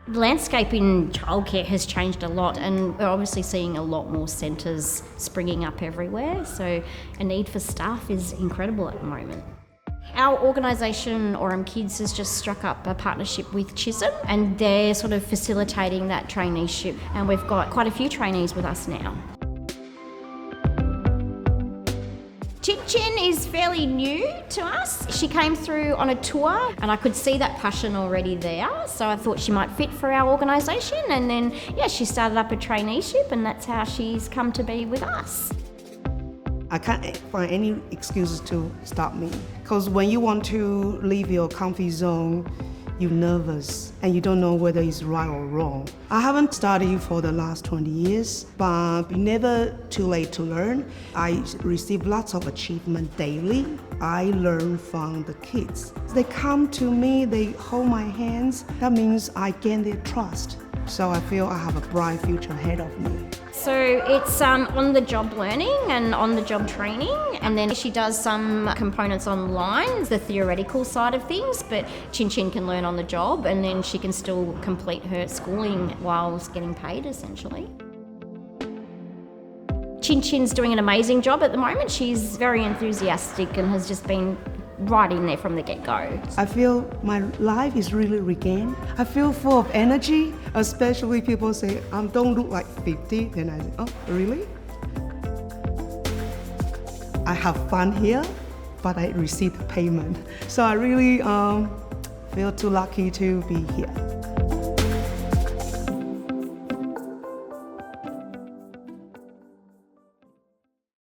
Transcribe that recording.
The landscape in childcare has changed a lot, and we're obviously seeing a lot more centres springing up everywhere, so a need for staff is incredible at the moment. Our organisation, Aurum Kids, has just struck up a partnership with Chisholm, and they're sort of facilitating that traineeship, and we've got quite a few trainees with us now. Chin is fairly new to us. She came through on a tour and I could see that passion already there, so I thought she might fit for our organisation, and then she started up a traineeship, and that's how she's come to be with us. I can't find any excuses to stop me, because when you want to leave your comfort zone, you're nervous and you don't know whether it's right or wrong. I haven't studied for the last 20 years, but never too late to learn. I receive lots of achievement daily. I learn from the kids. They come to me, they hold my hands. That means I gain their trust. So I feel I have a bright future ahead of me. So it's on-the-job learning and on-the-job training, and then she does some components online, the theoretical side of things, but Chin can learn on the job, and then she can still complete her schooling whilst getting paid, essentially. Chin's doing an amazing job at the moment. She's very enthusiastic and has just been right in there from the get-go. I feel my life is really regained. I feel full of energy, especially people say, don't look like 50. Then I say, oh, really? I have fun here, but I receive payment. So I really feel too lucky to be here.